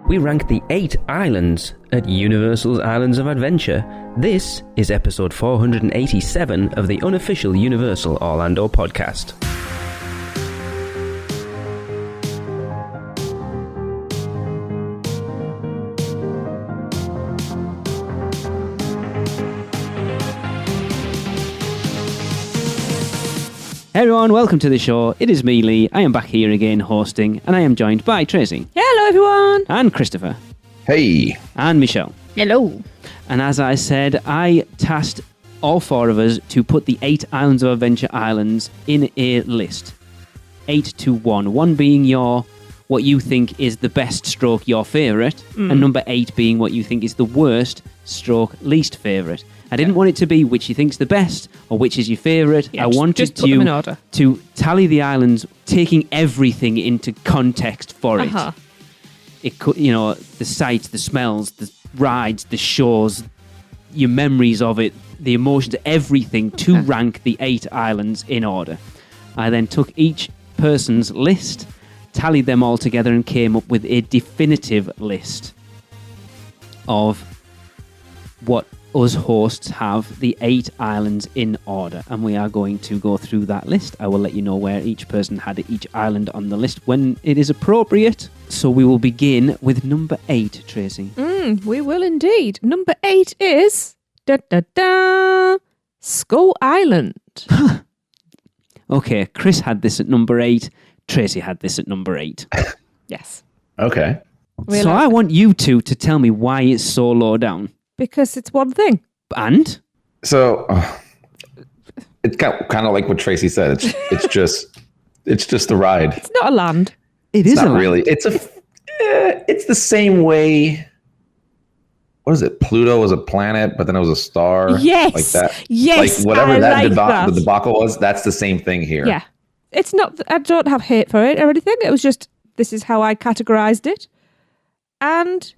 we rank the 8 islands at Universal's Islands of Adventure. This is episode 487 of the Unofficial Universal Orlando podcast. Hey everyone, welcome to the show. It is me, Lee. I am back here again hosting, and I am joined by Tracy. Hello everyone. And Christopher. Hey. And Michelle. Hello. And as I said, I tasked all 4 of us to put the 8 Islands of Adventure islands in a list. 8 to 1. 1 being what you think is the best stroke your favourite, and number 8 being what you think is the worst stroke least favourite. I didn't want it to be which you think's the best or which is your favourite. Yeah, I wanted just put them in order. to tally the islands, taking everything into context for it. It could, the sights, the smells, the rides, the shows, your memories of it, the emotions, everything to rank the 8 islands in order. I then took each person's list, tallied them all together, and came up with a definitive list of what us hosts have the 8 islands in order, and we are going to go through that list. I will let you know where each person had each island on the list when it is appropriate. So we will begin with number 8, Tracy. We will indeed. Number 8 is Skull Island. Okay, Chris had this at number 8. Tracy had this at number 8. Yes. Okay. So I want you two to tell me why it's so low down. Because it's one thing. And? So it's kind of like what Tracy said. It's just the ride. It's not a land. It's not really. It's the same way. What is it? Pluto was a planet, but then it was a star. Yes. Like that. Yes. Like whatever that the debacle was, that's the same thing here. Yeah. It's not, I don't have hate for it or anything. It was just, this is how I categorized it. And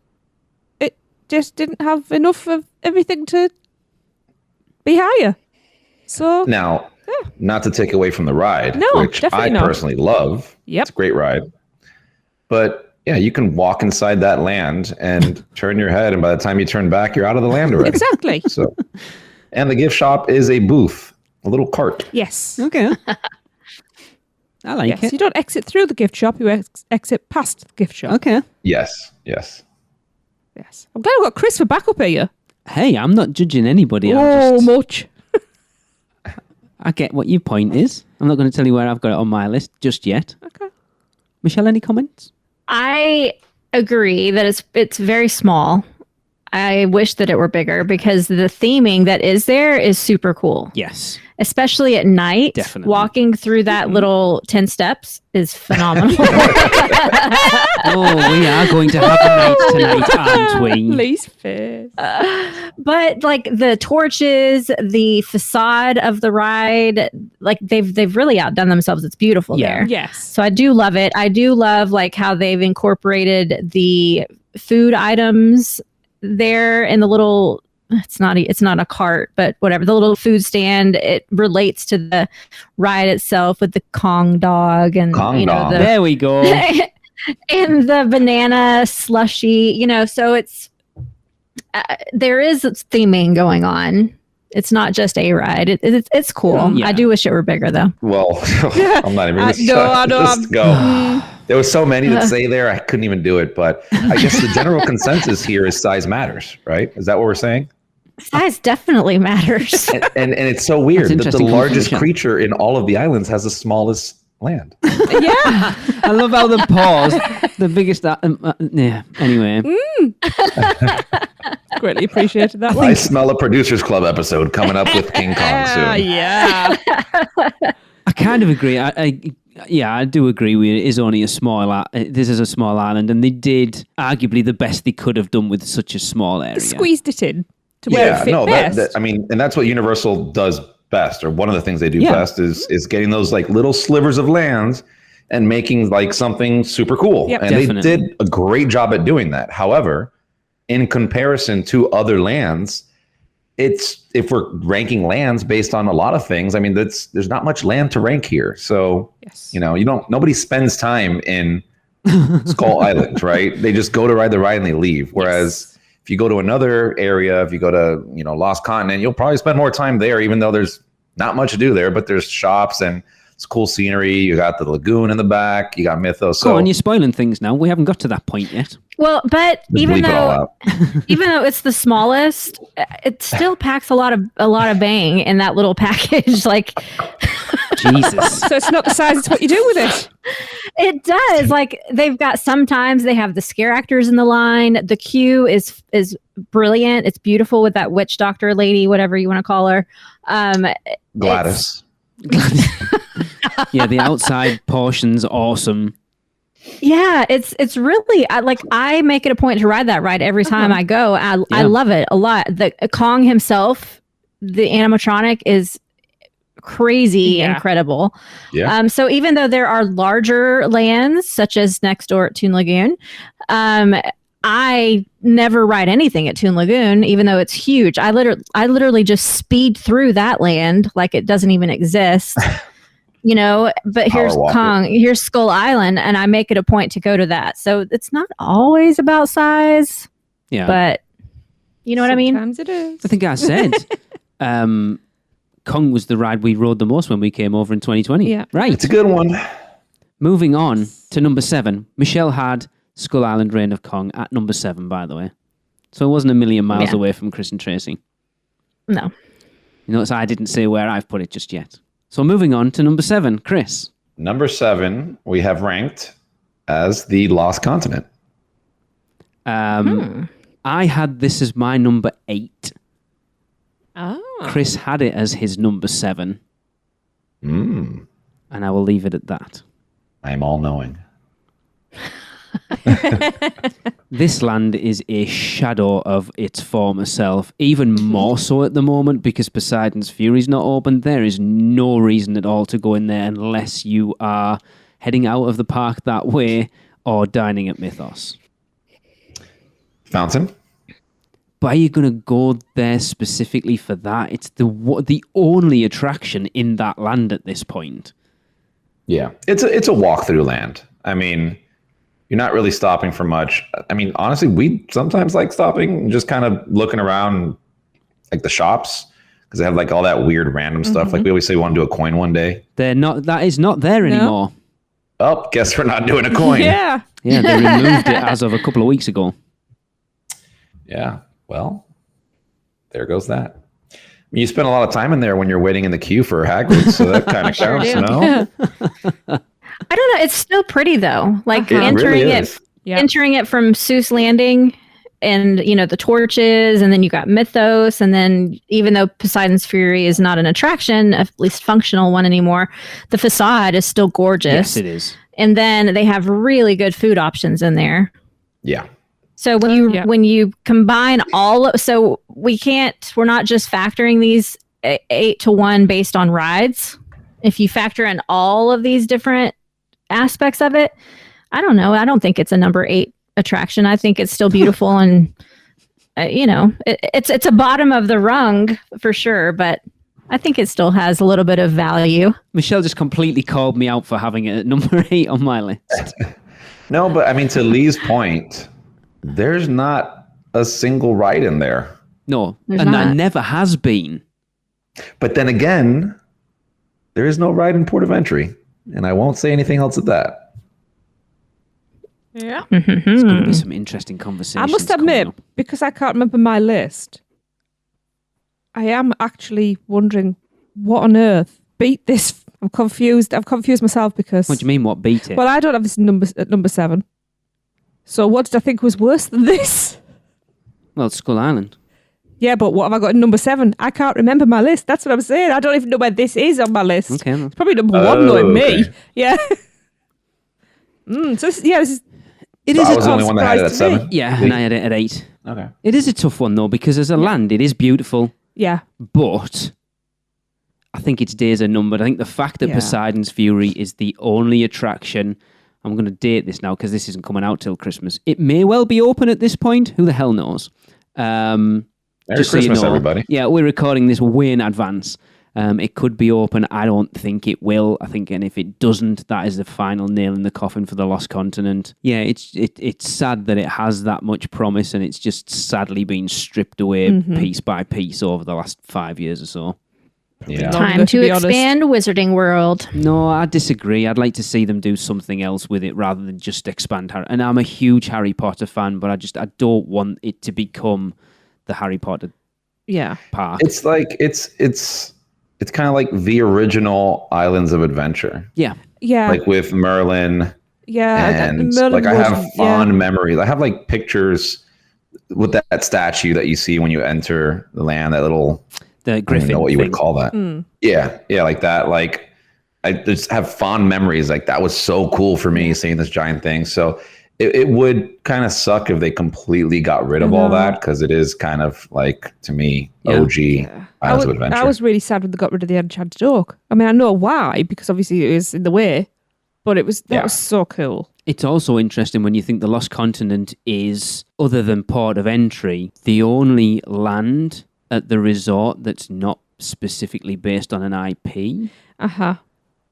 it just didn't have enough of everything to be higher. So. Now, not to take away from the ride, which I personally love. Yep. It's a great ride. But yeah, you can walk inside that land and turn your head, and by the time you turn back, you're out of the land already. Exactly. So, and the gift shop is a booth, a little cart. Yes. Okay. I like it. You don't exit through the gift shop, you exit past the gift shop. Okay. Yes. I'm glad I've got Chris for backup here. Hey, I'm not judging anybody. Much. I get what your point is. I'm not going to tell you where I've got it on my list just yet. Okay. Michelle, any comments? I agree that it's very small. I wish that it were bigger because the theming that is there is super cool. Yes. Especially at night. Definitely. Walking through that little 10 steps is phenomenal. Oh, we are going to have a night tonight, aren't we? Least face. But like the torches, the facade of the ride, like they've really outdone themselves. It's beautiful there. Yes. So I do love it. I do love like how they've incorporated the food items there in the little, it's not a cart, but whatever, the little food stand. It relates to the ride itself with the Kong dog and there we go. and the banana slushy, so it's there is theming going on. It's not just a ride. It's cool. Yeah. I do wish it were bigger though. Well, I'm not even going to go. There were so many that say there, I couldn't even do it. But I guess the general consensus here is size matters, right? Is that what we're saying? Size definitely matters. And it's so weird that the largest creature in all of the islands has the smallest land. Yeah. I love how the pause, the biggest... anyway. Greatly appreciated that I smell a Producers Club episode coming up with King Kong soon. Yeah. I kind of agree. I do agree with it. It is only a small... this is a small island, and they did arguably the best they could have done with such a small area. Squeezed it in to where it fit best. And that's what Universal does best, or one of the things they do best is getting those like little slivers of lands and making like something super cool. Yep, and definitely. They did a great job at doing that. However, in comparison to other lands, if we're ranking lands based on a lot of things, there's not much land to rank here. So, nobody spends time in Skull Island, right? They just go to ride the ride and they leave. Whereas if you go to another area, if you go to, Lost Continent, you'll probably spend more time there, even though there's not much to do there, but there's shops and it's cool scenery. You got the lagoon in the back. You got Mythos. Go on, you're spoiling things now. We haven't got to that point yet. Well, but even though it's the smallest, it still packs a lot of bang in that little package. Like, Jesus. So it's not the size; it's what you do with it. It does. Like sometimes they have the scare actors in the line. The queue is brilliant. It's beautiful with that witch doctor lady, whatever you want to call her. Gladys. Yeah, the outside portion's awesome. Yeah, it's really I make it a point to ride that ride every time I go. I love it a lot. The Kong himself, the animatronic is crazy incredible. Yeah. So even though there are larger lands such as next door at Toon Lagoon, I never ride anything at Toon Lagoon, even though it's huge. I literally just speed through that land like it doesn't even exist. But here's Kong, here's Skull Island, and I make it a point to go to that. So it's not always about size. Yeah. But you know what I mean? Sometimes it is. I think I said Kong was the ride we rode the most when we came over in 2020. Yeah. Right. It's a good one. Moving on to number 7. Michelle had Skull Island Reign of Kong at number 7, by the way. So it wasn't a million miles away from Chris and Tracy. No. You notice I didn't say where I've put it just yet. So moving on to number 7, Chris. Number 7, we have ranked as the Lost Continent. I had this as my number 8. Oh. Chris had it as his number 7. And I will leave it at that. I am all-knowing. This land is a shadow of its former self, even more so at the moment because Poseidon's Fury's not open. There is no reason at all to go in there unless you are heading out of the park that way or dining at Mythos. Fountain? But are you going to go there specifically for that? It's the only attraction in that land at this point. Yeah, it's a walk-through land. I mean, you're not really stopping for much. I mean, honestly, we sometimes like stopping and just kind of looking around like the shops because they have like all that weird random stuff. Like we always say we want to do a coin one day. That is not there anymore. Oh, guess we're not doing a coin. Yeah, they removed it as of a couple of weeks ago. Yeah, well, there goes that. I mean, you spend a lot of time in there when you're waiting in the queue for Hagrid, so that kind of counts, no? I don't know. It's still pretty though. Like entering it from Zeus Landing, and the torches, and then you got Mythos, and then even though Poseidon's Fury is not an attraction, at least functional one anymore, the facade is still gorgeous. Yes, it is. And then they have really good food options in there. Yeah. So when you combine so we're not just factoring these 8-to-1 based on rides. If you factor in all of these different aspects of it, I don't know. I don't think it's a number 8 attraction. I think it's still beautiful and it's a bottom of the rung for sure, but I think it still has a little bit of value. Michelle just completely called me out for having it at number 8 on my list. No, but I mean, to Lee's point, there's not a single ride in there. No, there never has been. But then again, there is no ride in Port of Entry, and I won't say anything else at that. Yeah. There's going to be some interesting conversations. I must admit, because I can't remember my list, I am actually wondering what on earth beat this. I'm confused. I've confused myself because... What do you mean, what beat it? Well, I don't have this at number 7. So what did I think was worse than this? Well, Skull Island. Yeah, but what have I got in number 7? I can't remember my list. That's what I'm saying. I don't even know where this is on my list. Okay. It's probably number 1 knowing me. Yeah. This is... I was the only one that had it at 7? Yeah, and I had it at 8. Okay. It is a tough one, though, because as a land, it is beautiful. Yeah. But I think its days are numbered. I think the fact that Poseidon's Fury is the only attraction... I'm going to date this now because this isn't coming out till Christmas. It may well be open at this point. Who the hell knows? Merry Christmas, everybody. Yeah, we're recording this way in advance. It could be open. I don't think it will. I think, and if it doesn't, that is the final nail in the coffin for the Lost Continent. Yeah, it's sad that it has that much promise, and it's just sadly been stripped away piece by piece over the last 5 years or so. Yeah. Time to expand Wizarding World. No, I disagree. I'd like to see them do something else with it rather than just expand Harry. And I'm a huge Harry Potter fan, but I don't want it to become the Harry Potter park. It's like it's kind of like the original Islands of Adventure. Yeah. Like with Merlin. Yeah. And Merlin I have fond memories. I have like pictures with that statue that you see when you enter the land, that little... The Griffin. I don't know what you would call that. Yeah, like that. Like, I just have fond memories. Like, that was so cool for me seeing this giant thing. So it would kind of suck if they completely got rid of all that, because it is kind of like, to me, OG Islands of Adventure. I was really sad when they got rid of the Enchanted Oak. I mean, I know why, because obviously it was in the way, but that was so cool. It's also interesting when you think the Lost Continent is, other than port of entry, the only land at the resort that's not specifically based on an IP.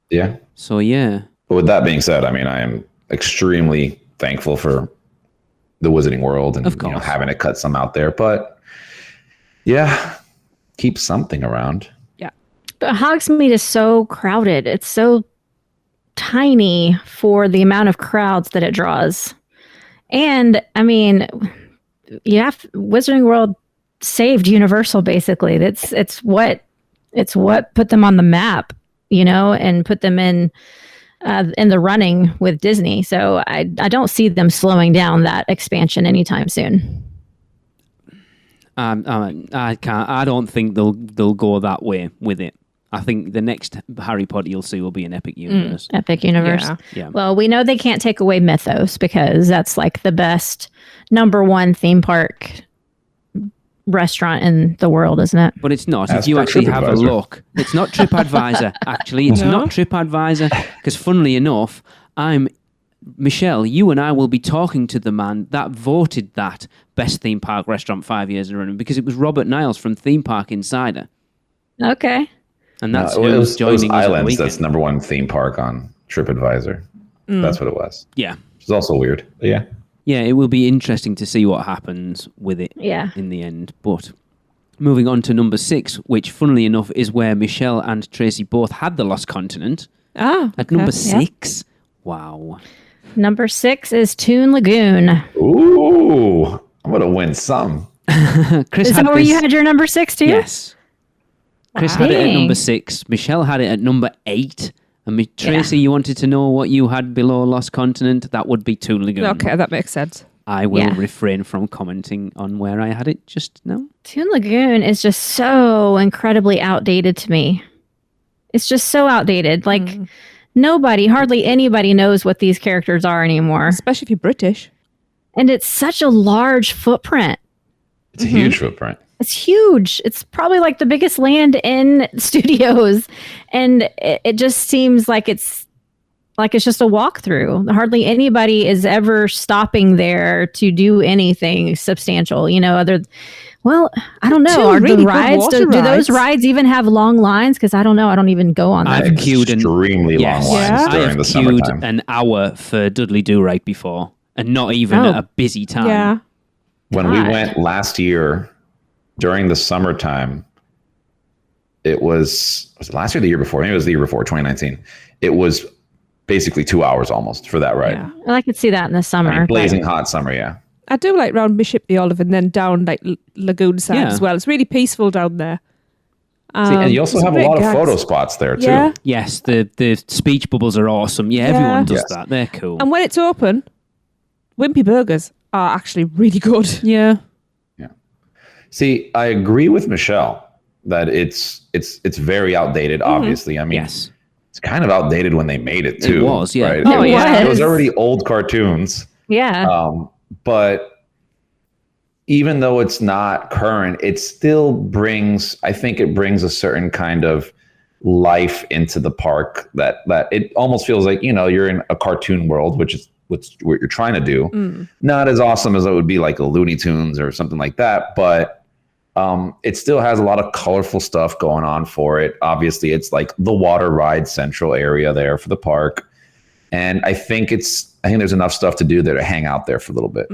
Yeah. So, yeah. But with that being said, I mean, I am extremely thankful for the Wizarding World and having it cut some out there. But, yeah, keep something around. Yeah. But Hogsmeade is so crowded. It's so tiny for the amount of crowds that it draws. And, I mean, Wizarding World saved Universal, basically. It's what put them on the map, and put them in the running with Disney. So I don't see them slowing down that expansion anytime soon. I can't. I don't think they'll go that way with it. I think the next Harry Potter you'll see will be an Epic Universe. Epic Universe. Yeah. Well, we know they can't take away Mythos because that's like the best #1 theme park restaurant in the world, isn't it? But it's not. If you actually have a look, it's not TripAdvisor. Actually, it's not TripAdvisor, because funnily enough, Michelle, you and I will be talking to the man that voted that best theme park restaurant 5 years running, because it was Robert Niles from Theme Park Insider. Okay. And that's it was joining us Islands. That's #1 theme park on TripAdvisor. That's what it was. Yeah. It's also weird. But yeah. Yeah, it will be interesting to see what happens with it in the end. But moving on to number 6, which funnily enough is where Michelle and Tracy both had the Lost Continent. At number 6. Wow. Number 6 is Toon Lagoon. Ooh, I'm going to win some. Chris, is that where you had your number 6 too? Yes. Chris had it at number 6. Michelle had it at number 8. And Tracy, you wanted to know what you had below Lost Continent? That would be Toon Lagoon. Okay, that makes sense. I will refrain from commenting on where I had it just now. Toon Lagoon is just so incredibly outdated to me. It's just so outdated. Like, hardly anybody knows what these characters are anymore. Especially if you're British. And it's such a large footprint. It's a huge footprint. It's huge. It's probably like the biggest land in studios. And it just seems like it's just a walkthrough. Hardly anybody is ever stopping there to do anything substantial, I don't know. Are the rides, do those rides even have long lines? Because I don't know. I don't even go on that. I've queued extremely long lines during the summertime. An hour for Dudley Do Right before, and not even at a busy time. Yeah. When we went last year during the summertime, it was it last year or the year before? Maybe it was the year before, 2019. It was basically 2 hours almost for that ride. Yeah. Well, I could see that in the summer. Blazing hot summer, yeah. I do like round Bishop the Olive and then down like Lagoon side as well. It's really peaceful down there. And you also have a lot of photo spots there too. Yeah. Yes, the speech bubbles are awesome. Yeah, everyone does that. They're cool. And when it's open, Wimpy Burgers are actually really good. Yeah. See, I agree with Michelle that it's very outdated, obviously. I mean, it's kind of outdated when they made it too. It was, yeah. Right? Oh, it was already old cartoons. Yeah. But even though it's not current, it still brings a certain kind of life into the park that it almost feels like, you're in a cartoon world, which is what you're trying to do. Not as awesome as it would be like a Looney Tunes or something like that, but It still has a lot of colorful stuff going on for it. Obviously, it's like the water ride central area there for the park. And I think there's enough stuff to do there to hang out there for a little bit.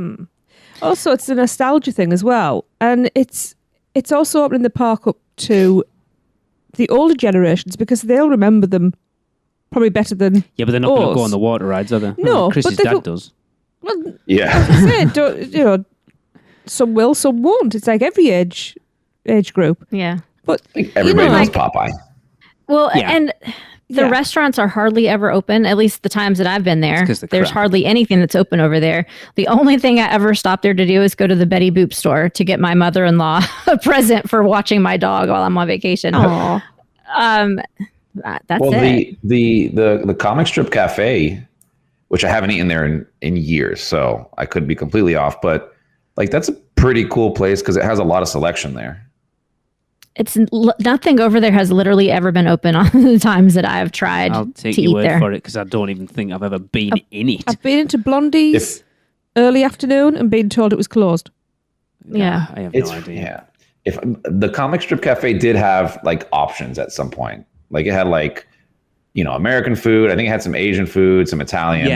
Also, it's a nostalgia thing as well. And it's also opening the park up to the older generations because they'll remember them probably better than Yeah, but they're not going to us. go on the water rides, are they? No, Chris's but dad does. Well, Yeah. as I said, some will, some won't. It's like every age group. Yeah. But I think everybody knows like- Popeye. Well, Yeah. and the Yeah. restaurants are hardly ever open, at least the times that I've been there. 'cause they're There's crap. hardly anything that's open over there. The only thing I ever stopped there to do is go to the Betty Boop store to get my mother-in-law a present for watching my dog while I'm on vacation. Aw. That's Well, it. the comic strip cafe, which I haven't eaten there in years, so I could be completely off, but like that's a pretty cool place because it has a lot of selection there. Nothing over there has literally ever been open on the times that I've tried I'll take to your eat word there. for it because I don't even think I've ever been in it. I've been into Blondie's early afternoon and been told it was closed. Yeah. I have It's no idea. yeah. If the comic strip cafe did have like options at some point, like it had like American food. I think it had some Asian food, some Italian.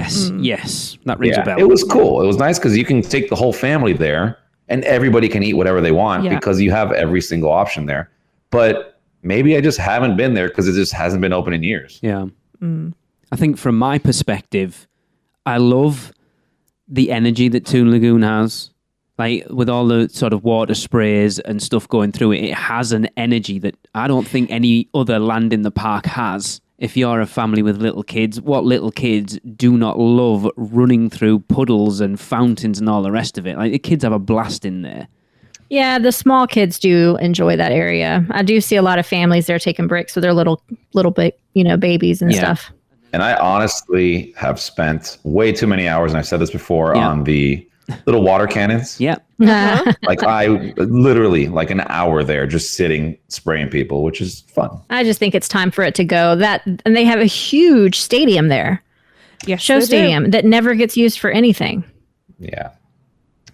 Yes, that rings a Yeah, bell. it was cool. It was nice because you can take the whole family there and everybody can eat whatever they want Yeah. because you have every single option there. But maybe I just haven't been there because it just hasn't been open in years. Yeah. I think from my perspective, I love the energy that Toon Lagoon has. Like with all the sort of water sprays and stuff going through it, it has an energy that I don't think any other land in the park has. If you're a family with little kids, what little kids do not love running through puddles and fountains and all the rest of it? Like the kids have a blast in there. Yeah, the small kids do enjoy that area. I do see a lot of families there taking breaks with their little babies and Yeah. stuff. And I honestly have spent way too many hours, and I've said this before, Yeah. on the little water cannons. Yeah. Like I literally like an hour there just sitting spraying people, which is fun. I just think it's time for it to go. And they have a huge stadium there, Yes, show they do. stadium that never gets used for anything. Yeah.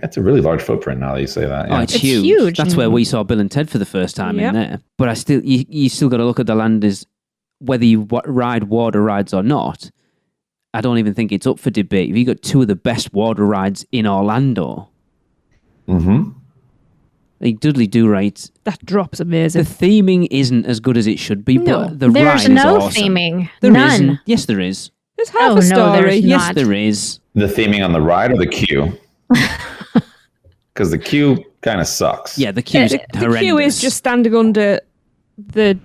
That's a really large footprint now that you say that. Oh, Yeah. it's It's huge. huge. That's where we saw Bill and Ted for the first time Yep. in there. But I still, you still got to look at the land as whether you ride water rides or not. I don't even think it's up for debate. If you got two of the best water rides in Orlando, like Dudley Do Right, That drop's the amazing. theming isn't as good as it should be, No. but the ride There's is no awesome. theming. There None. isn't. Yes, there is. There's half Oh, a no, story. there's Yes, not. there is. The theming on the ride or the queue? Because the queue kind of sucks. Yeah, the queue's the horrendous. queue is just standing under the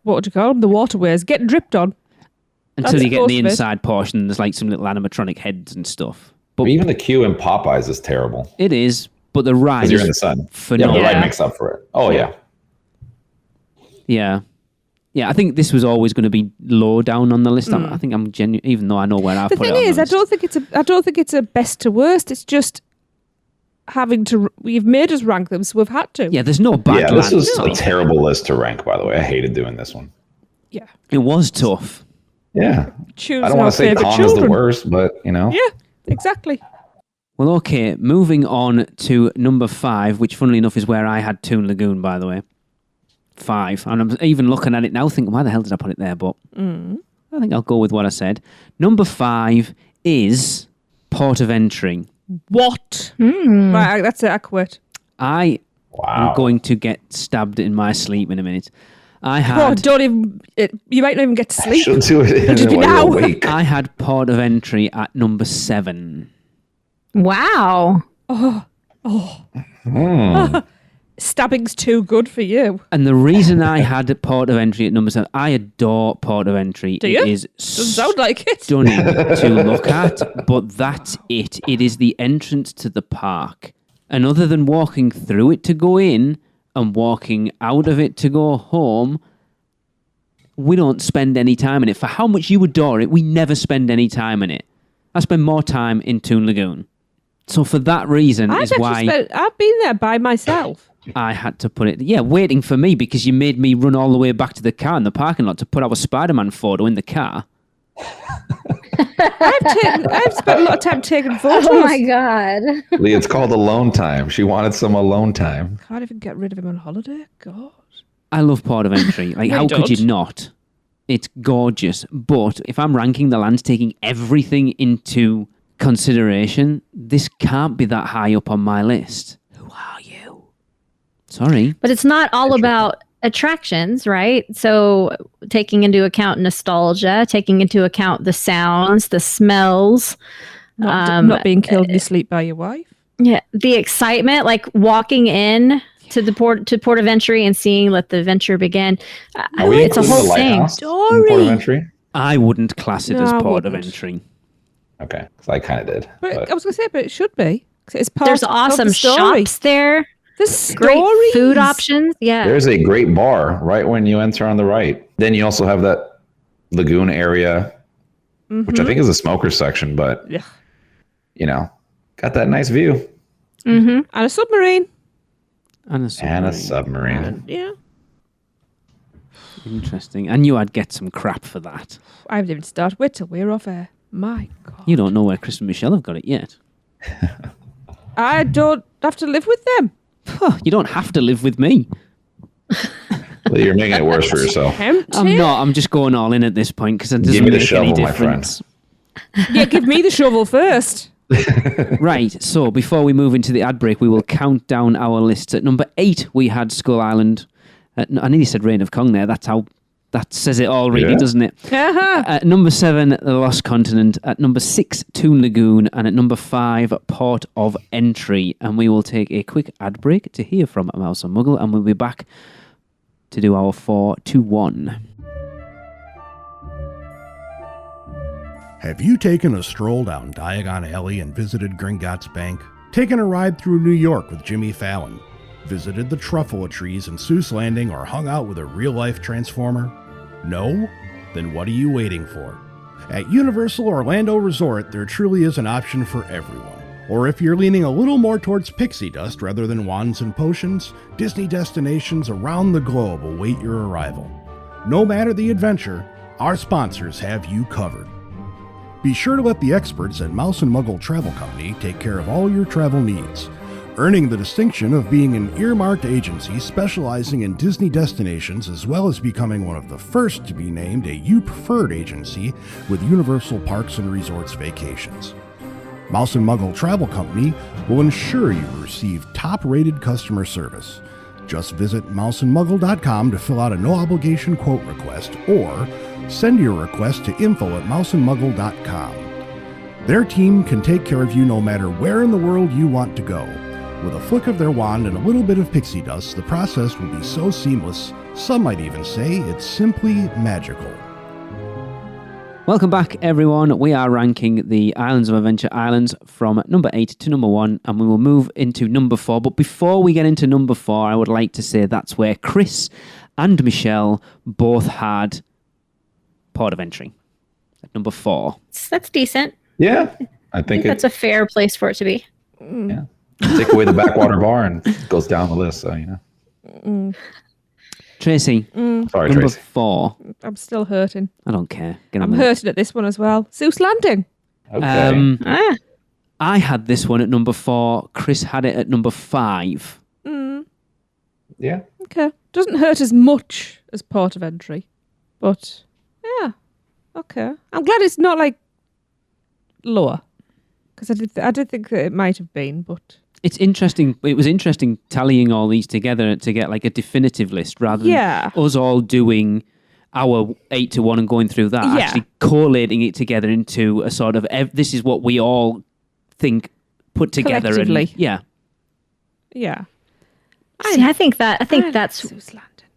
what do you call them? The waterways, getting dripped on. until that's you get in the most of it. inside portion. There's like some little animatronic heads and stuff. But Even the queue in Popeyes is terrible it is. But the ride because you're in the is sun. Yeah, phenomenal. but the Yeah. ride makes up for it. Oh, yeah. Yeah. Yeah, I think this was always going to be low down on the list. I think I'm genuine, even though I know where I've The put it thing on is, the I list. don't think it's a best to worst. It's just having to. You've made us rank them, so we've had to. Yeah, there's no bad Yeah, this land. was a terrible list to rank, by the way. I hated doing this one. Yeah. It was tough. Yeah. Choose I don't our want to say favourite Kong is the children. worst, but, Yeah, exactly. Well, okay, moving on to number 5, which funnily enough is where I had Toon Lagoon, by the way. 5. And I'm even looking at it now thinking, why the hell did I put it there? But I think I'll go with what I said. Number 5 is Port of Entry. What? Right, that's it. I quit. I wow. am going to get stabbed in my sleep in a minute. I Oh, had don't even. You might not even get to sleep. She'll do it just be while you're now. awake. I had Port of Entry at number 7. Wow. Stabbing's too good for you. And the reason I had Port of Entry at number 7, I adore Port of Entry. Do you? It is Doesn't sound like it. stunning to look at, but that's it. It is the entrance to the park. And other than walking through it to go in and walking out of it to go home, we don't spend any time in it. For how much you adore it, we never spend any time in it. I spend more time in Toon Lagoon. So for that reason is why I've been there by myself. I had to put it, waiting for me because you made me run all the way back to the car in the parking lot to put our Spider-Man photo in the car. I've spent a lot of time taking photos. Oh my god. Lee, it's called alone time. She wanted some alone time. Can't even get rid of him on holiday. God. I love Port of Entry. Like, No, how you could you don't. not? It's gorgeous. But if I'm ranking the land, taking everything into consideration, this can't be that high up on my list. Who are you? Sorry. But it's not all about attractions, right? So taking into account nostalgia, taking into account the sounds, the smells, Not being killed in your sleep by your wife. yeah, the excitement, like walking in to the port of entry and seeing let the adventure begin. Are we It's a including whole the thing. lighthouse in Port of Entry? I wouldn't class it No, as I Port of wouldn't. Entry. Okay, because I kind of did. But I was going to say, but it should be. 'Cause it's part There's of awesome the story. shops there. There's Great stories. food options. Yeah. There's a great bar right when you enter on the right. Then you also have that lagoon area, which I think is a smoker section, but Yeah. you know, got that nice view. And a submarine. And a submarine. And a submarine. Yeah. Interesting. I knew I'd get some crap for that. I haven't even started. Wait till we're off air. My God. You don't know where Chris and Michelle have got it yet. I don't have to live with them. You don't have to live with me. Lee, you're making it worse for yourself. Empty. I'm not. I'm just going all in at this point because it doesn't Give me the make shovel, any my friend. difference. Yeah, give me the shovel first. Right, so before we move into the ad break, we will count down our lists. At number 8, we had Skull Island. I nearly said Reign of Kong there. That's how that says it all, really, Yeah. doesn't it? Uh-huh. At number 7, The Lost Continent. At number 6, Toon Lagoon. And at number 5, Port of Entry. And we will take a quick ad break to hear from Mouse and Muggle, and we'll be back to do our 4 to 1. Have you taken a stroll down Diagon Alley and visited Gringotts Bank? Taken a ride through New York with Jimmy Fallon? Visited the Truffle Trees in Zeus Landing or hung out with a real-life Transformer? No? Then what are you waiting for? At Universal Orlando Resort, there truly is an option for everyone. Or if you're leaning a little more towards pixie dust rather than wands and potions, Disney destinations around the globe await your arrival. No matter the adventure, our sponsors have you covered. Be sure to let the experts at Mouse and Muggle Travel Company take care of all your travel needs, earning the distinction of being an earmarked agency specializing in Disney destinations, as well as becoming one of the first to be named a U Preferred agency with Universal Parks and Resorts Vacations. Mouse and Muggle Travel Company will ensure you receive top-rated customer service. Just visit mouseandmuggle.com to fill out a no-obligation quote request, or send your request to info@mouseandmuggle.com. Their team can take care of you no matter where in the world you want to go. With a flick of their wand and a little bit of pixie dust, the process will be so seamless, some might even say it's simply magical. Welcome back, everyone. We are ranking the Islands of Adventure Islands from number 8 to number 1, and we will move into number 4. But before we get into number 4, I would like to say that's where Chris and Michelle both had Port of Entry at number 4. That's decent. Yeah, I I think think that's a fair place for it to be. yeah. Take away the backwater bar and it goes down the list. So Tracy, Sorry, number Tracy. 4. I'm still hurting. I don't care. Get on I'm with it. hurting at this one as well. Zeus Landing. Okay. I had this one at number 4. Chris had it at number 5. Yeah. Okay. Doesn't hurt as much as Port of Entry. But, yeah. Okay. I'm glad it's not, like, lower. Because I did think that it might have been, but... It's interesting. It was interesting tallying all these together to get like a definitive list rather than us all doing our 8 to 1 and going through that. Yeah. Actually collating it together into a sort of this is what we all think put together. Collectively. And, yeah. Yeah. See, I think that's Zeus Landing.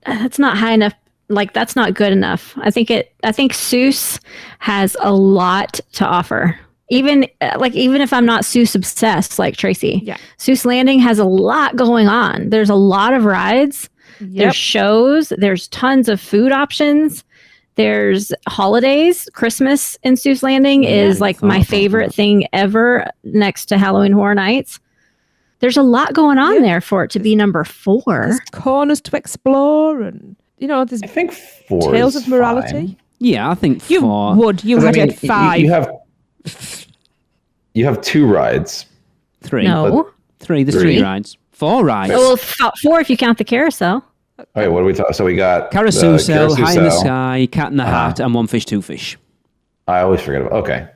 that's not high enough. Like that's not good enough. I think Zeus has a lot to offer. Even if I'm not Zeus obsessed like Tracy, Yeah. Zeus Landing has a lot going on. There's a lot of rides. There's shows. There's tons of food options. There's holidays. Christmas in Zeus Landing is like my favorite thing ever, next to Halloween Horror Nights. There's a lot going on there for it to be number 4. There's corners to explore and, there's I think 4 Tales is of Morality. fine. Yeah, I think You 4. would. You 'Cause, had it 5. You have 2 rides. 3. No. 3. There's 3 Three. rides. 4 rides. Oh, well, 4 if you count the carousel. Wait, what do we talk? So we got Carousel, the High in the Sky, Cat in the Uh-huh. Hat, and One Fish, Two Fish. I always forget about. Okay,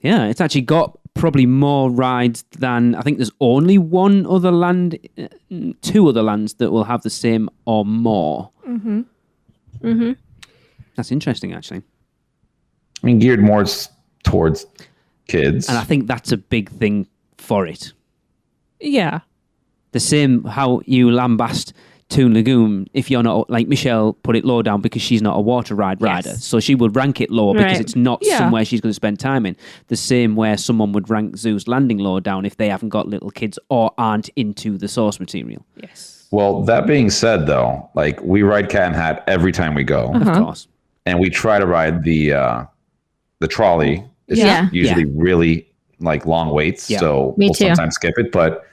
Yeah, it's actually got probably more rides than I think there's only 2 other lands that will have the same or more. Mm-hmm. That's interesting, actually. I mean, geared more towards kids. And I think that's a big thing for it. Yeah. The same how you lambast Toon Lagoon if you're not, like Michelle put it low down because she's not a water ride rider. So she would rank it low because Right. it's not Yeah. somewhere she's going to spend time in. The same where someone would rank Zeus Landing low down if they haven't got little kids or aren't into the source material. Yes. Well, that being said, though, like we ride Cat and Hat every time we go, Of course. and we try to ride the trolley. It's Yeah. usually really like long waits, Yeah. so Me we'll too. sometimes skip it. But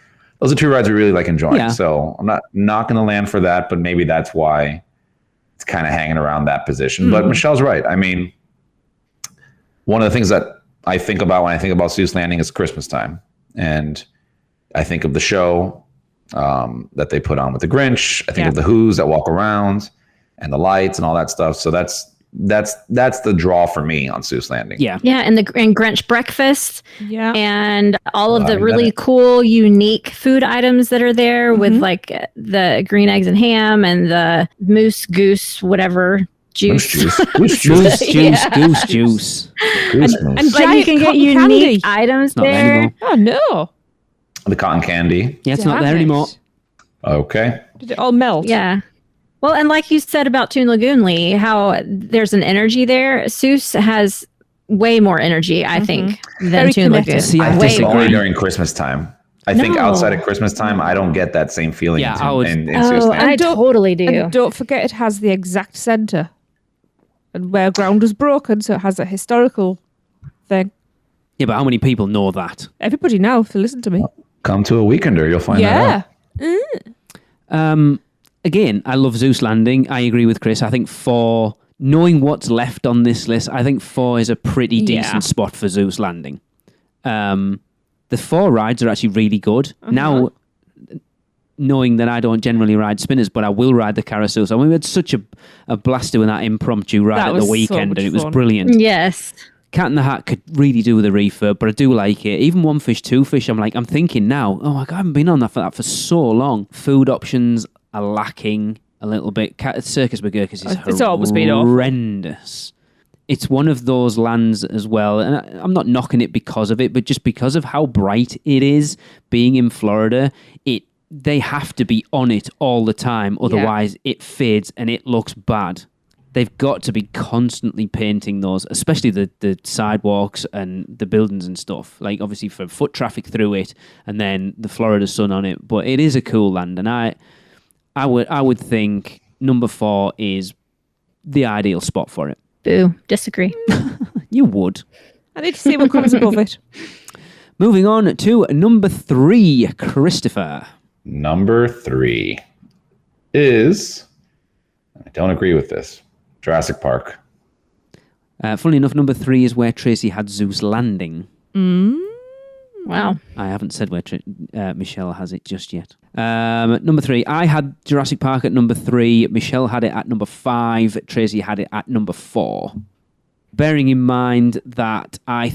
those are 2 rides we really like enjoying. Yeah. So I'm not going to land for that, but maybe that's why it's kind of hanging around that position. But Michelle's right. I mean, one of the things that I think about when I think about Zeus Landing is Christmas time, and I think of the show that they put on with the Grinch. I think of the Who's that walk around and the lights and all that stuff. So that's the draw for me on Zeus Landing. Yeah. Yeah, and Grinch breakfast Yeah. and all of the I really bet. cool, unique food items that are there with like the green eggs and ham and the moose, goose, whatever Moose juice. juice. Goose juice. Goose juice, goose juice. Goose and moose. Like you giant can get cotton unique candy. items Not there there. anymore. Oh, no. The cotton candy. Yeah, it's not Damn there it. anymore. Okay. Did it all melt? Yeah. Well, and like you said about Toon Lagoon, Lee, how there's an energy there. Zeus has way more energy, I think, than Very Toon kinetic. Lagoon. See, I way disagree. more. Only during Christmas time. I think No. outside of Christmas time, I don't get that same feeling Yeah, in, I would- in Zeus Oh, Landing. I don't- totally do. And don't forget, it has the exact centre. And where ground was broken, so it has a historical thing. Yeah, but how many people know that? Everybody now, if they listen to me. Come to a weekender, you'll find that Yeah. out. Again, I love Zeus Landing. I agree with Chris. I think 4, knowing what's left on this list, I think 4 is a pretty decent Yeah. spot for Zeus Landing. The 4 rides are actually really good. Now, knowing that I don't generally ride spinners, but I will ride the carousel. So we had such a blast doing that impromptu ride That at was the so weekend, much and it was fun. brilliant. Yes. Cat in the Hat could really do with a refurb, but I do like it. Even One Fish, Two Fish, I'm thinking now, oh my God, I haven't been on that for so long. Food options are lacking a little bit. Circus McGurkus is It's always been awful. horrendous. It's one of those lands as well, and I'm not knocking it because of it, but just because of how bright it is, being in Florida, they have to be on it all the time, otherwise it fades and it looks bad. They've got to be constantly painting those, especially the sidewalks and the buildings and stuff. Like obviously for foot traffic through it, and then the Florida sun on it. But it is a cool land, and I would think number 4 is the ideal spot for it. Boo. Disagree. You would. I need to see what comes above it. Moving on to number 3, Christopher. Number 3 is, I don't agree with this, Jurassic Park. Funnily enough, number 3 is where Tracy had Zeus Landing. Wow. I haven't said where Michelle has it just yet. Number 3, I had Jurassic Park at number 3. Michelle had it at number 5. Tracy had it at number 4. Bearing in mind that I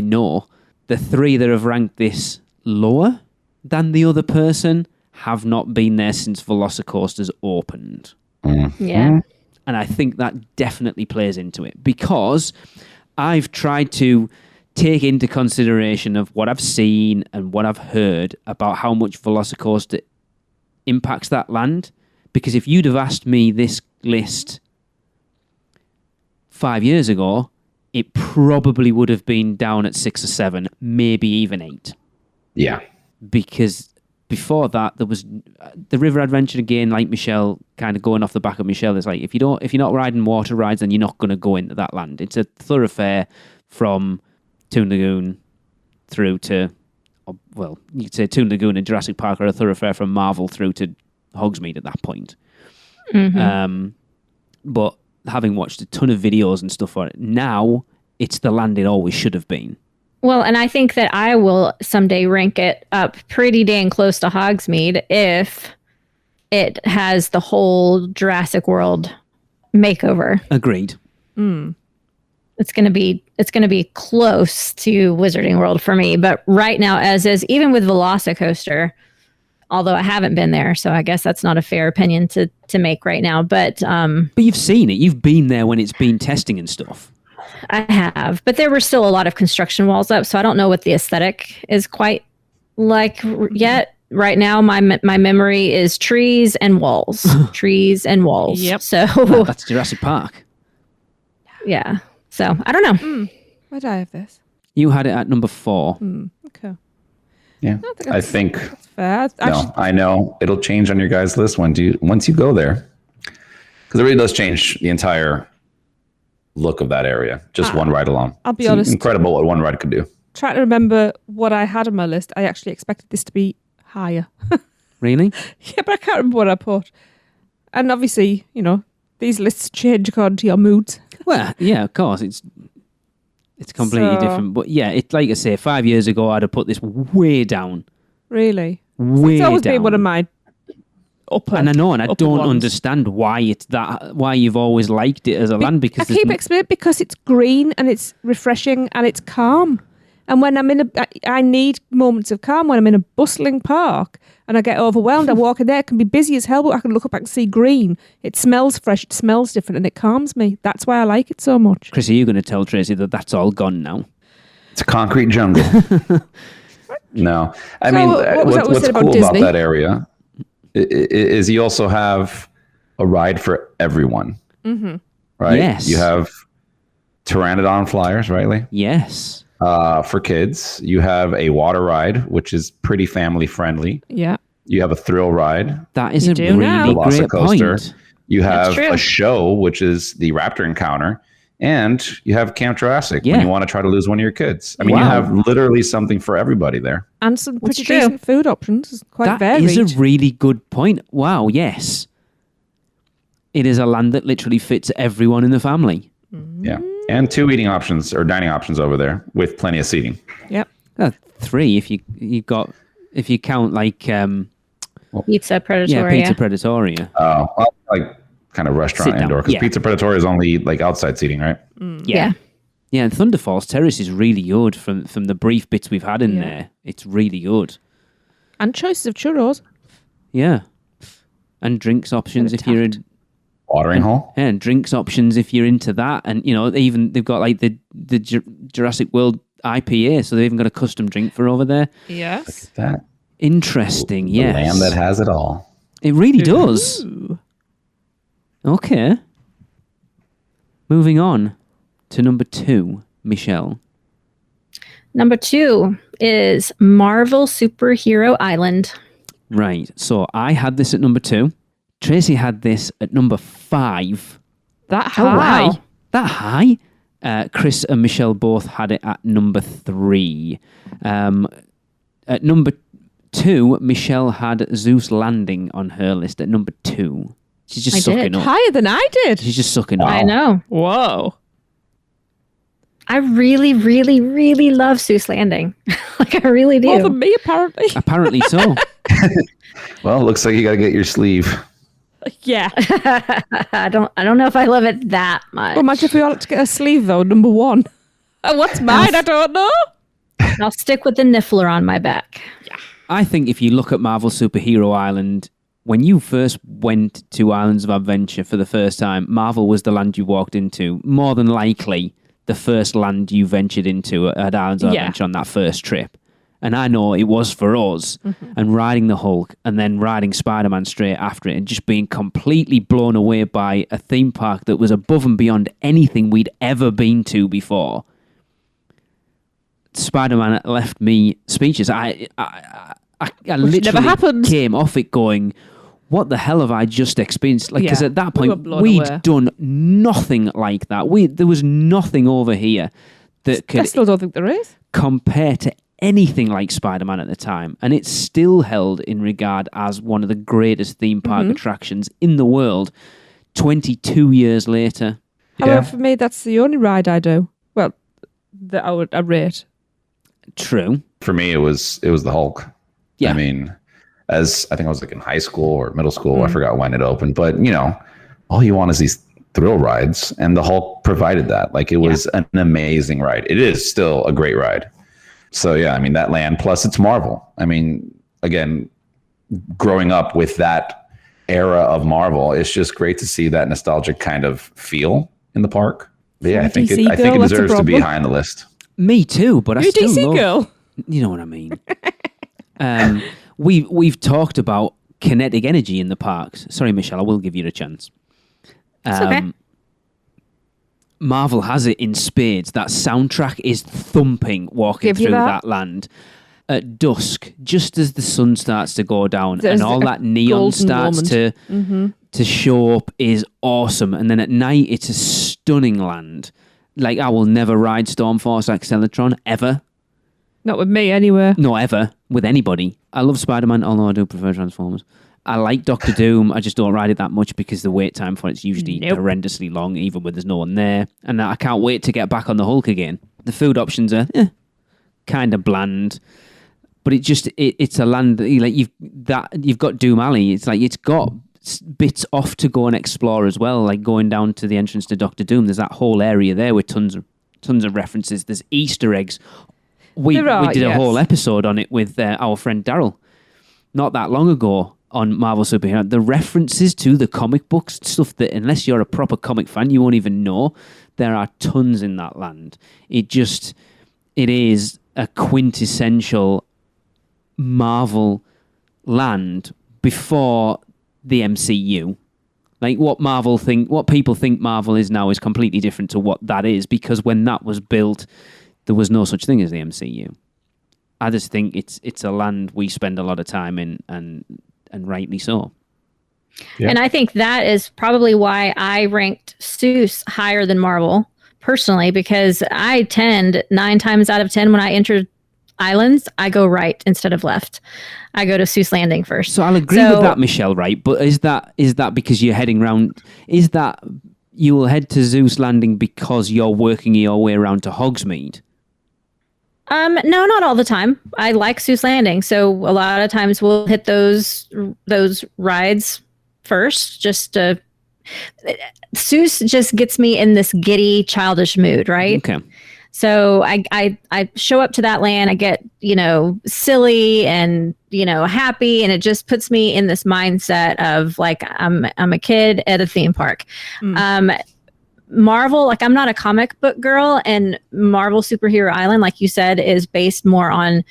know the 3 that have ranked this lower than the other person have not been there since Velocicoasters opened. Yeah. And I think that definitely plays into it because I've tried to take into consideration of what I've seen and what I've heard about how much Velocicoaster impacts that land. Because if you'd have asked me this list 5 years ago, it probably would have been down at 6 or 7, maybe even 8. Yeah. Because before that, there was the River Adventure again, like Michelle, kind of going off the back of Michelle. It's like if you're not riding water rides, then you're not going to go into that land. It's a thoroughfare from Toon Lagoon through to, well, you could say Toon Lagoon and Jurassic Park are a thoroughfare from Marvel through to Hogsmeade at that point. But having watched a ton of videos and stuff on it, now it's the land it always should have been. Well, and I think that I will someday rank it up pretty dang close to Hogsmeade if it has the whole Jurassic World makeover. Agreed. It's gonna be close to Wizarding World for me. But right now, as is, even with Velocicoaster, although I haven't been there, so I guess that's not a fair opinion to make right now. But you've seen it. You've been there when it's been testing and stuff. I have, but there were still a lot of construction walls up, so I don't know what the aesthetic is quite like yet. Right now, my memory is trees and walls. Trees and walls. Yep. So that's Jurassic Park. Yeah. So I don't know. Where did I have this? You had it at number 4. Okay. Yeah, I think That's fair. no, I know it'll change on your guys' list once you go there, because it really does change the entire look of that area. Just one ride alone. I'll be honest. Incredible what one ride could do. Trying to remember what I had on my list. I actually expected this to be higher. Really? Yeah, but I can't remember what I put. And obviously, these lists change according to your moods. Well, yeah, of course. It's completely different. But yeah, like I say, 5 years ago, I'd have put this way down. Really? Way it's always down. been one of my upper. And I know, and I don't ones. understand why you've always liked it as a land, because I keep explaining because it's green and it's refreshing and it's calm. And when I need moments of calm when I'm in a bustling park and I get overwhelmed. I walk in there, it can be busy as hell, but I can look up and see green. It smells fresh, it smells different, and it calms me. That's why I like it so much. Chris, are you going to tell Tracy that that's all gone now? It's a concrete jungle. No, I mean, what's cool about that area is you also have a ride for everyone. Mm-hmm. Right? Yes. You have Pteranodon flyers, right, Lee? Yes. For kids, you have a water ride, which is pretty family friendly. Yeah. You have a thrill ride. That is a really great point. You have a show, which is the Raptor Encounter. And you have Camp Jurassic when you want to try to lose one of your kids. I mean, you have literally something for everybody there. And some pretty decent food options. It's quite varied. That is a really good point. Wow, yes. It is a land that literally fits everyone in the family. Yeah. And 2 eating options or dining options over there with plenty of seating. Yep. 3 if you count like Pizza Predatoria. Yeah, Pizza Predatoria. Oh, well, like kind of restaurant indoor, because Pizza Predatoria is only like outside seating, right? Yeah. Yeah, and Thunder Falls Terrace is really good from the brief bits we've had in there. It's really good. And choices of churros. Yeah. And drinks options if you're in watering hole. Yeah, and drinks options if you're into that. And even they've got like the Jurassic World IPA, so they've even got a custom drink for over there. Yes. Look at that. Interesting, The yes. land that has it all. It really does. Okay. Moving on to number 2, Michelle. Number 2 is Marvel Superhero Island. Right. So I had this at number 2. Tracy had this at number 5. That high. Oh, wow. That high? Chris and Michelle both had it at number 3. At number 2, Michelle had Zeus Landing on her list at number 2. She's just sucking up. Higher than I did. She's just sucking up. I know. Whoa. I really, really, really love Zeus Landing. I really do. More than me, apparently. Apparently so. Well, it looks like you got to get your sleeve. Yeah. I don't know if I love it that much. Well, imagine if we all had to get a sleeve, though, number 1. What's mine? I don't know. I'll stick with the Niffler on my back. Yeah. I think if you look at Marvel Superhero Island, when you first went to Islands of Adventure for the first time, Marvel was the land you walked into. More than likely, the first land you ventured into at Islands of Adventure on that first trip. And I know it was for us. Mm-hmm. And riding the Hulk and then riding Spider-Man straight after it and just being completely blown away by a theme park that was above and beyond anything we'd ever been to before. Spider-Man left me speechless. I literally came off it going, what the hell have I just experienced? Like, because at that point, we'd done nothing like that. There was nothing over here that could... I still don't think there is. ...compare to anything like Spider-Man at the time. And it's still held in regard as one of the greatest theme park attractions in the world. 22 years later. However, for me, that's the only ride I do. Well, that I rate. True. For me, it was the Hulk. Yeah. I mean, as I think I was like in high school or middle school, I forgot when it opened, but all you want is these thrill rides, and the Hulk provided that. Like, it was an amazing ride. It is still a great ride. So yeah, I mean, that land, plus it's Marvel. I mean, again, growing up with that era of Marvel, it's just great to see that nostalgic kind of feel in the park. But yeah, I think it deserves to be high on the list. Me too, but I still DC love, girl. You know what I mean. We've talked about kinetic energy in the parks. Sorry, Michelle, I will give you a chance. It's okay. Marvel has it in spades. That soundtrack is thumping walking through that land at dusk, just as the sun starts to go down and all that neon starts to show up, is awesome. And then at night, it's a stunning land. Like, I will never ride Stormforce Acceleratron, ever. Not with me, anywhere. No, ever. With anybody. I love Spider-Man, although I do prefer Transformers. I like Doctor Doom. I just don't ride it that much because the wait time for it's usually horrendously long, even when there's no one there. And I can't wait to get back on the Hulk again. The food options are kind of bland, but it's a land like you've got Doom Alley. It's like it's got bits off to go and explore as well, like going down to the entrance to Doctor Doom. There's that whole area there with tons of references. There's Easter eggs. We did a whole episode on it with our friend Daryl not that long ago on Marvel Superhero. The references to the comic books, stuff that unless you're a proper comic fan, you won't even know. There are tons in that land. It is a quintessential Marvel land before the MCU. Like what people think Marvel is now is completely different to what that is, because when that was built, there was no such thing as the MCU. I just think it's a land we spend a lot of time in, and rightly so. Yeah. And I think that is probably why I ranked Zeus higher than Marvel personally, because I tend 9 times out of 10 when I enter islands, I go right instead of left. I go to Zeus Landing first. So I'll agree with that, Michelle, right? But is that because you're heading round? Is that you will head to Zeus Landing because you're working your way around to Hogsmeade? No, not all the time. I like Zeus Landing, so a lot of times we'll hit those rides first. Zeus just gets me in this giddy, childish mood, right? Okay. So I show up to that land, I get, silly and, happy, and it just puts me in this mindset of like, I'm a kid at a theme park. Marvel, like, I'm not a comic book girl, and Marvel Superhero Island, like you said, is based more on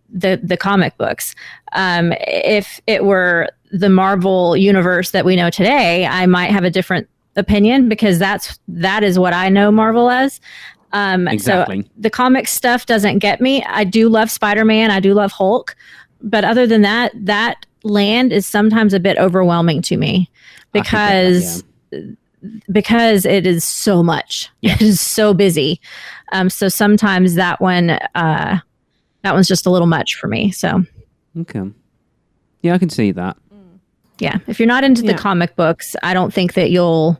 the comic books. If it were the Marvel universe that we know today, I might have a different opinion, because that is what I know Marvel as. Exactly. So the comic stuff doesn't get me. I do love Spider-Man. I do love Hulk. But other than that land is sometimes a bit overwhelming to me, because it is so much. Yeah. It is so busy. So sometimes that one's just a little much for me. So. Okay. Yeah, I can see that. Yeah. If you're not into the comic books, I don't think that you'll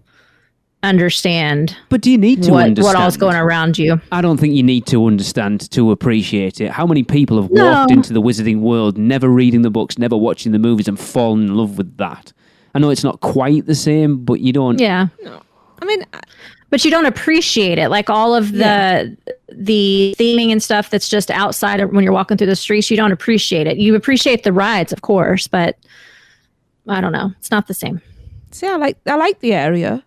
understand. But do you need to understand what all's going around you? I don't think you need to understand to appreciate it. How many people have walked into the wizarding world, never reading the books, never watching the movies, and fallen in love with that? I know it's not quite the same, but you don't. Yeah. No. I mean, but you don't appreciate it. Like all of the theming and stuff that's just outside of when you're walking through the streets, you don't appreciate it. You appreciate the rides, of course, but I don't know. It's not the same. See, I like the area,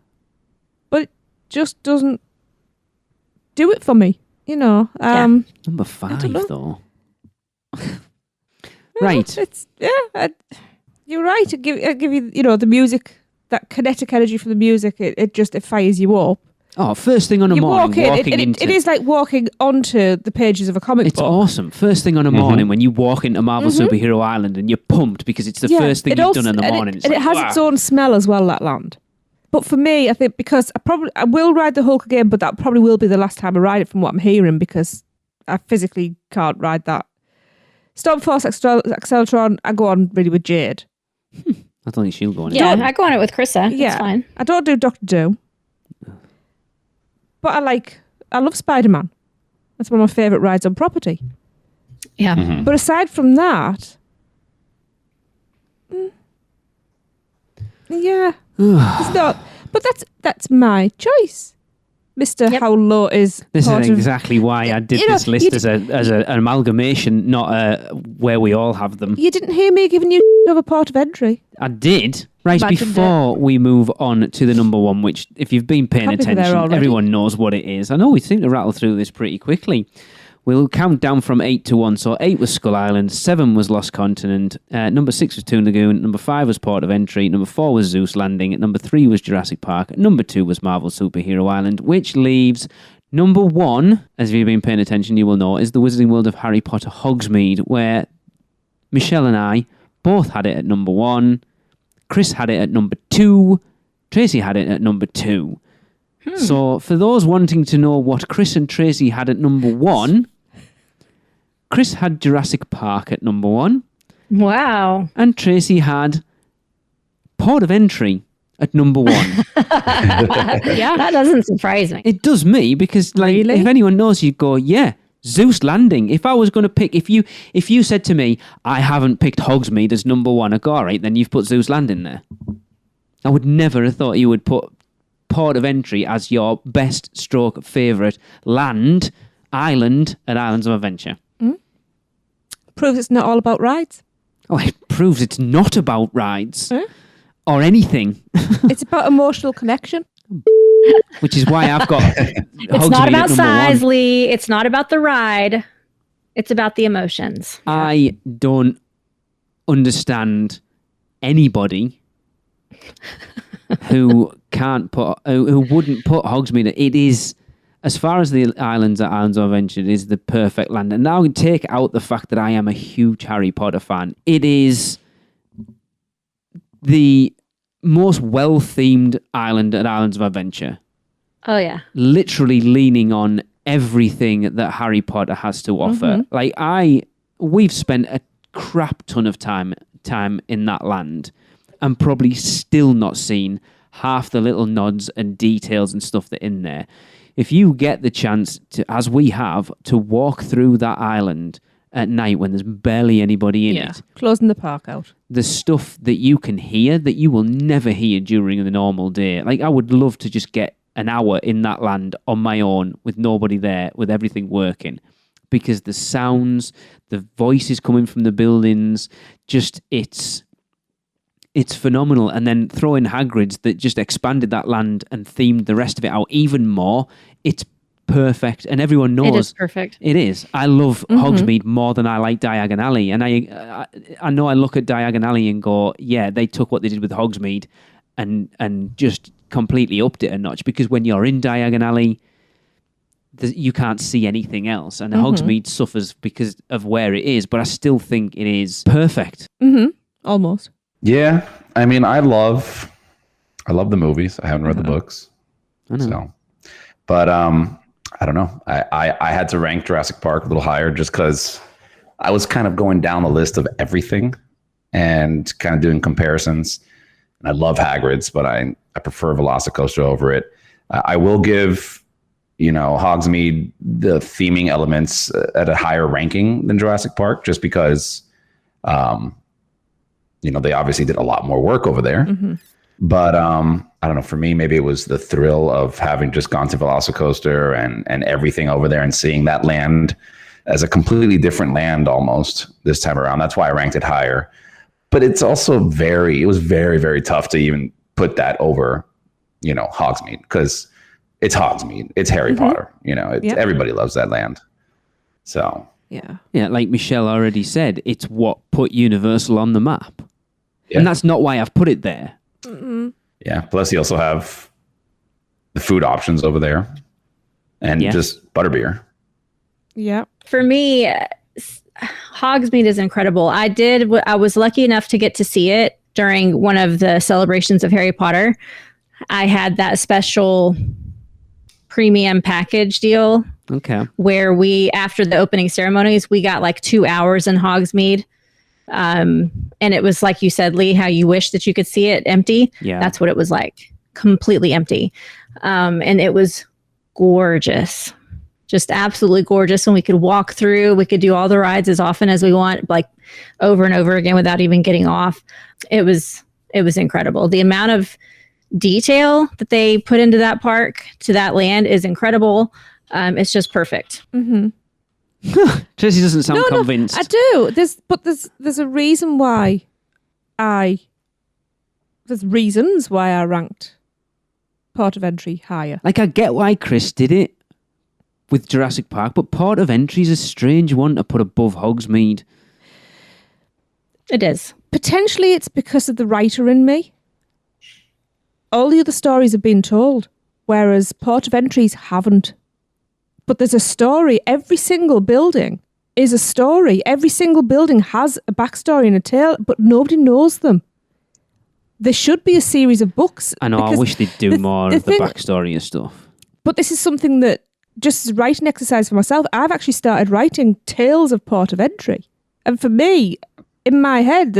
but it just doesn't do it for me. Number 5, though. Right. You're right. I give you, the music, that kinetic energy from the music. It fires you up. Oh, first thing on a morning, it is like walking onto the pages of a comic book. It's awesome. First thing on a morning when you walk into Marvel Superhero Island and you're pumped because it's the first thing you've done in the morning. It has its own smell as well, that land. But for me, I think because I will ride the Hulk again, but that probably will be the last time I ride it from what I'm hearing, because I physically can't ride that. Stormforce Acceleratron, I go on really with Jade. I don't think she'll go on it. Yeah, I go on it with Krista. Yeah, It's fine. I don't do Doctor Doom, but I love Spider-Man. That's one of my favourite rides on property. Yeah. Mm-hmm. But aside from that, yeah, it's not. But that's my choice, Mister. Yep. How low is This part is of- exactly why I did You know, this list as an amalgamation, not where we all have them. You didn't hear me giving you over port of entry. I did. Right, Imagine before we move on to the number one, which, if you've been paying Happy for there attention, already. everyone knows what it is. I know we seem to rattle through this pretty quickly. We'll count down from 8 to 1. So 8 was Skull Island, 7 was Lost Continent, number 6 was Toon Lagoon, number 5 was Port of Entry, number 4 was Zeus Landing, number 3 was Jurassic Park, number 2 was Marvel Superhero Island, which leaves number 1, as you've been paying attention, you will know, is the Wizarding World of Harry Potter Hogsmeade, where Michelle and I both had it at number 1. Chris had it at number 2. Tracy had it at number 2. So for those wanting to know what Chris and Tracy had at number 1, Chris had Jurassic Park at number 1, Wow. and Tracy had Port of Entry at number 1. Yeah. That doesn't surprise me. It does me because, Really? if anyone knows, you'd go, yeah, Zeus Landing. If I was going to pick, if you said to me, I haven't picked Hogsmeade as number 1, I go, all right, then you've put Zeus Landing there. I would never have thought you would put Port of Entry as your best stroke favourite island at Islands of Adventure. Proves it's not all about rides. Oh, it proves it's not about rides Huh? or anything, It's about emotional connection. which is why I've got It's not about size, Lee. It's not about the ride. It's about the emotions. I don't understand anybody who wouldn't put Hogsmeade. It is, as far as the islands at Islands of Adventure, it is the perfect land. And now take out the fact that I am a huge Harry Potter fan. It is the most well-themed island at Islands of Adventure. Oh, yeah. Literally leaning on everything that Harry Potter has to offer. We've spent a crap ton of time in that land and probably still not seen half the little nods and details and stuff that are in there. If you get the chance to, as we have, to walk through that island at night when there's barely anybody in it, Closing the park out. the stuff that you can hear that you will never hear during the normal day. I would love to just get an hour in that land on my own with nobody there, with everything working, because the sounds, the voices coming from the buildings, just it's phenomenal. And then throw in Hagrid's that just expanded that land and themed the rest of it out even more. It's perfect, and everyone knows It is perfect. it is. I love Hogsmeade more than I like Diagon Alley, and I know I look at Diagon Alley and go, yeah, they took what they did with Hogsmeade and just completely upped it a notch, because when you're in Diagon Alley, you can't see anything else, and Hogsmeade suffers because of where it is, but I still think it is perfect. Almost. Yeah, I mean, I love the movies. I haven't read the books, I know. so. But I don't know. I had to rank Jurassic Park a little higher just because I was kind of going down the list of everything and kind of doing comparisons. And I love Hagrid's, but I prefer Velocicoaster over it. I will give, Hogsmeade the theming elements at a higher ranking than Jurassic Park, just because, they obviously did a lot more work over there. But I don't know, for me, maybe it was the thrill of having just gone to Velocicoaster and everything over there and seeing that land as a completely different land almost this time around. That's why I ranked it higher. But it's also it was very, very tough to even put that over, Hogsmeade, because it's Hogsmeade. It's Harry Potter. Everybody loves that land. So. Yeah. Yeah, like Michelle already said, it's what put Universal on the map. Yeah. And that's not why I've put it there. Yeah. Plus, you also have the food options over there, and just butterbeer. Yeah. For me, Hogsmeade is incredible. I was lucky enough to get to see it during one of the celebrations of Harry Potter. I had that special premium package deal. Okay. Where after the opening ceremonies, we got like 2 hours in Hogsmeade. And it was like you said, Lee, how you wish that you could see it empty. Yeah. That's what it was like. Completely empty. And it was gorgeous. Just absolutely gorgeous. And we could walk through, we could do all the rides as often as we want, like over and over again without even getting off. It was incredible. The amount of detail that they put into that park, to that land, is incredible. It's just perfect. Mm-hmm. Tracy doesn't sound convinced. I do. There's a reason why there's reasons why I ranked Port of Entry higher. Like, I get why Chris did it with Jurassic Park, but Port of Entry is a strange one to put above Hogsmeade. It is. Potentially it's because of the writer in me. All the other stories have been told, whereas Port of Entries haven't. But there's a story. Every single building is a story. Every single building has a backstory and a tale, but nobody knows them. There should be a series of books. I know, I wish they'd do more of the backstory and stuff. But this is something that, just as a writing exercise for myself, I've actually started writing tales of Port of Entry. And for me, in my head,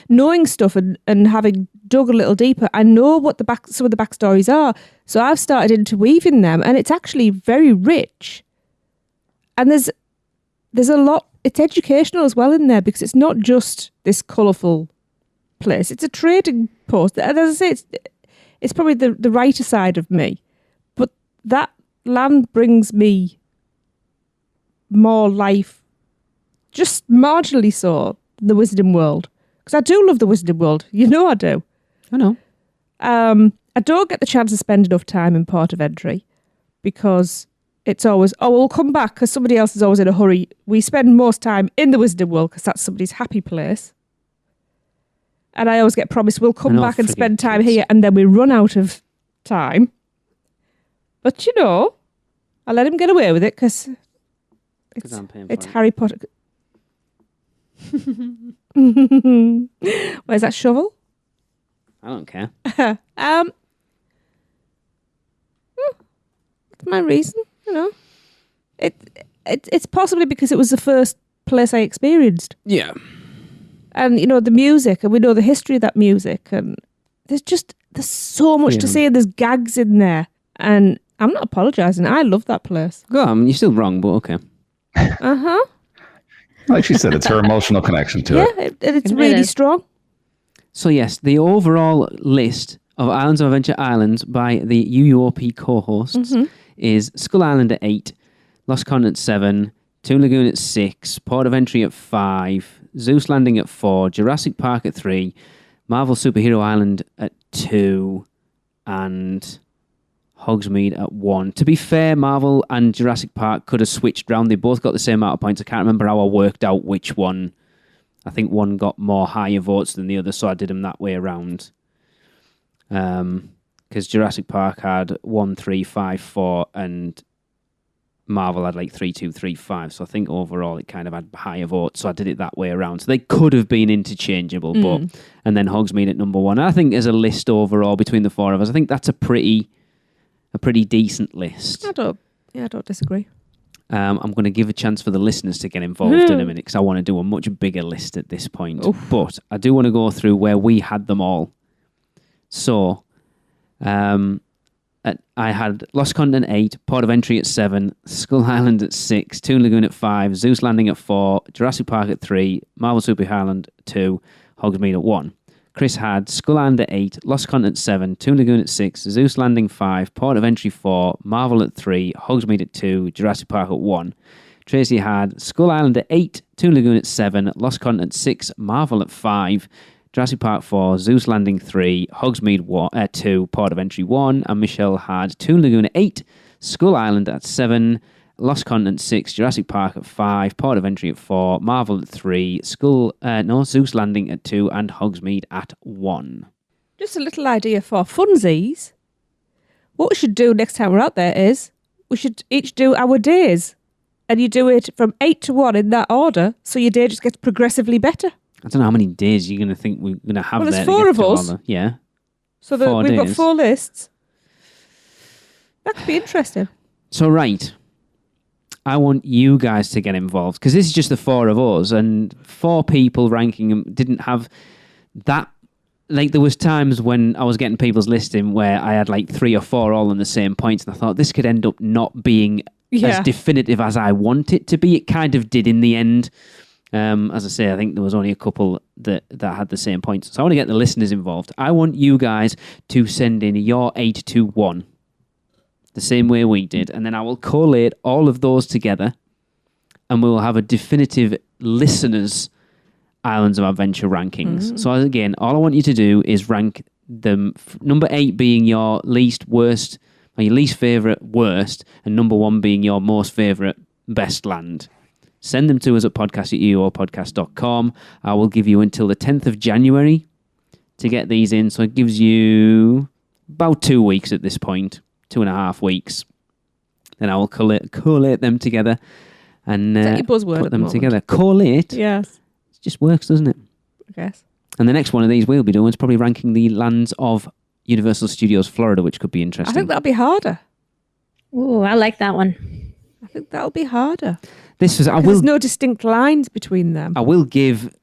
knowing stuff and having dug a little deeper, I know what some of the backstories are. So I've started interweaving them, and it's actually very rich. And there's a lot. It's educational as well in there, because it's not just this colourful place. It's a trading post. And as I say, it's probably the writer side of me, but that land brings me more life, just marginally so, than the Wizarding World. Because I do love the Wizarding World. You know I do. I know. I don't get the chance to spend enough time in Port of Entry, because it's always, we'll come back because somebody else is always in a hurry. We spend most time in the Wizarding World because that's somebody's happy place. And I always get promised we'll come back and spend time here, and then we run out of time. But I let him get away with it because it's Harry Potter. Where's that shovel? I don't care. That's my reason. It's possibly because it was the first place I experienced. Yeah. And the music, and we know the history of that music, and there's so much to see, and there's gags in there, and I'm not apologising. I love that place. Go on, you're still wrong, but okay. Like she said, it's her emotional connection to it. Yeah, it's really strong. So yes, the overall list of Islands of Adventure Islands by the UUOP co-hosts is Skull Island at 8, Lost Continent 7, Toon Lagoon at 6, Port of Entry at 5, Zeus Landing at 4, Jurassic Park at 3, Marvel Superhero Island at 2, and Hogsmeade at 1. To be fair, Marvel and Jurassic Park could have switched round. They both got the same amount of points. I can't remember how I worked out which one. I think one got more higher votes than the other, so I did them that way around. Because Jurassic Park had 1, 3, 5, 4, and Marvel had like 3, 2, 3, 5. So I think overall it kind of had higher votes, so I did it that way around. So they could have been interchangeable, and then Hogsmeade at number 1. I think as a list overall between the four of us, I think that's a pretty decent list. I don't disagree. I'm going to give a chance for the listeners to get involved in a minute, because I want to do a much bigger list at this point. Oof. But I do want to go through where we had them all. So, I had Lost Continent 8, Port of Entry at 7, Skull Island at 6, Toon Lagoon at 5, Zeus Landing at 4, Jurassic Park at 3, Marvel Super Island 2, Hogsmeade at 1. Chris had Skull Island at 8, Lost Continent 7, Toon Lagoon at 6, Zeus Landing 5, Port of Entry 4, Marvel at 3, Hogsmeade at 2, Jurassic Park at 1. Tracy had Skull Island at 8, Toon Lagoon at 7, Lost Continent 6, Marvel at 5, Jurassic Park 4, Zeus Landing 3, Hogsmeade 2, Port of Entry 1, and Michelle had Toon Lagoon at 8, Skull Island at 7, Lost Continent 6, Jurassic Park at 5, Port of Entry at 4, Marvel at 3, Zeus Landing at 2, and Hogsmeade at 1. Just a little idea for funsies. What we should do next time we're out there is we should each do our days, and you do it from 8 to 1 in that order, so your day just gets progressively better. I don't know how many days you're going to think we're going to have there. Well, there's 4 of us. Yeah. So we've got 4 lists. That could be interesting. So, right. I want you guys to get involved because this is just the four of us, and 4 people ranking them didn't have that. Like, there was times when I was getting people's listing where I had like 3 or 4 all on the same points, and I thought this could end up not being as definitive as I want it to be. It kind of did in the end. As I say, I think there was only a couple that had the same points. So I want to get the listeners involved. I want you guys to send in your 8 to 1, the same way we did, and then I will collate all of those together, and we will have a definitive listeners' Islands of Adventure rankings. So again, all I want you to do is rank them, number 8 being your least worst, or your least favourite worst, and number 1 being your most favourite best land. Send them to us at podcast@uuopodcast.com. I will give you until the 10th of January to get these in, so it gives you about 2 weeks at this point, 2.5 weeks. Then I will collate them together and put them together. Collate? Yes. It just works, doesn't it? I guess. And the next one of these we'll be doing is probably ranking the lands of Universal Studios Florida, which could be interesting. I think that'll be harder. Ooh, I like that one. I think that'll be harder. There's no distinct lines between them. I will give...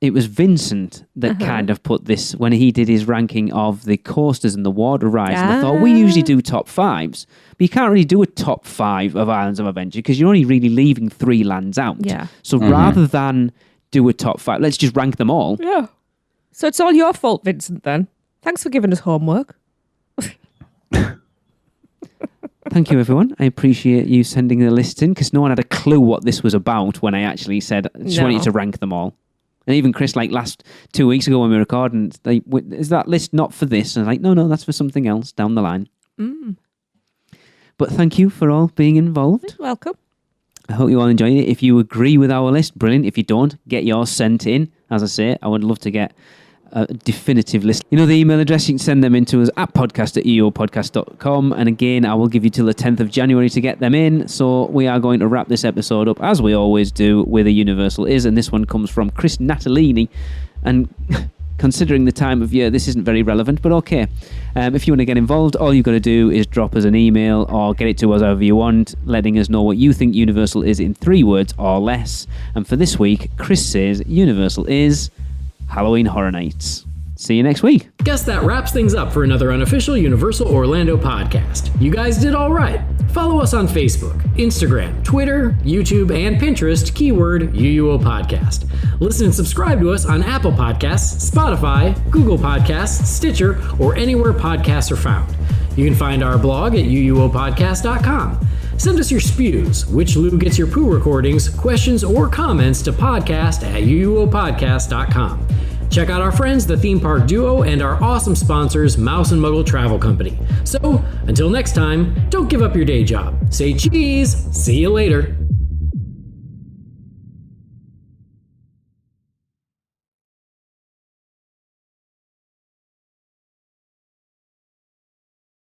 It was Vincent that kind of put this when he did his ranking of the coasters and the water rides. And I thought, we usually do top 5s, but you can't really do a top 5 of Islands of Adventure because you're only really leaving 3 lands out. Yeah. So rather than do a top 5, let's just rank them all. Yeah. So it's all your fault, Vincent, then. Thanks for giving us homework. Thank you, everyone. I appreciate you sending the list in because no one had a clue what this was about when I actually said, I just want you to rank them all. And even Chris, like 2 weeks ago when we were recording, like, is that list not for this? And I'm like, no, that's for something else down the line. But thank you for all being involved. You're welcome. I hope you all enjoyed it. If you agree with our list, brilliant. If you don't, get yours sent in. As I say, I would love to get a definitive list. You know the email address, you can send them in to us at podcast@uuopodcast.com. And again, I will give you till the 10th of January to get them in. So we are going to wrap this episode up, as we always do, with a Universal Is. And this one comes from Chris Natalini. And considering the time of year, this isn't very relevant, but okay. If you want to get involved, all you've got to do is drop us an email or get it to us however you want, letting us know what you think Universal is in 3 words or less. And for this week, Chris says Universal is Halloween Horror Nights. See you next week. Guess that wraps things up for another unofficial Universal Orlando podcast. You guys did all right. Follow us on Facebook, Instagram, Twitter, YouTube, and Pinterest, keyword UUO Podcast. Listen and subscribe to us on Apple Podcasts, Spotify, Google Podcasts, Stitcher, or anywhere podcasts are found. You can find our blog at uuopodcast.com. Send us your spews, which Lou gets your poo recordings, questions, or comments to podcast@uuopodcast.com. Check out our friends, the Theme Park Duo, and our awesome sponsors, Mouse and Muggle Travel Company. So, until next time, don't give up your day job. Say cheese. See you later.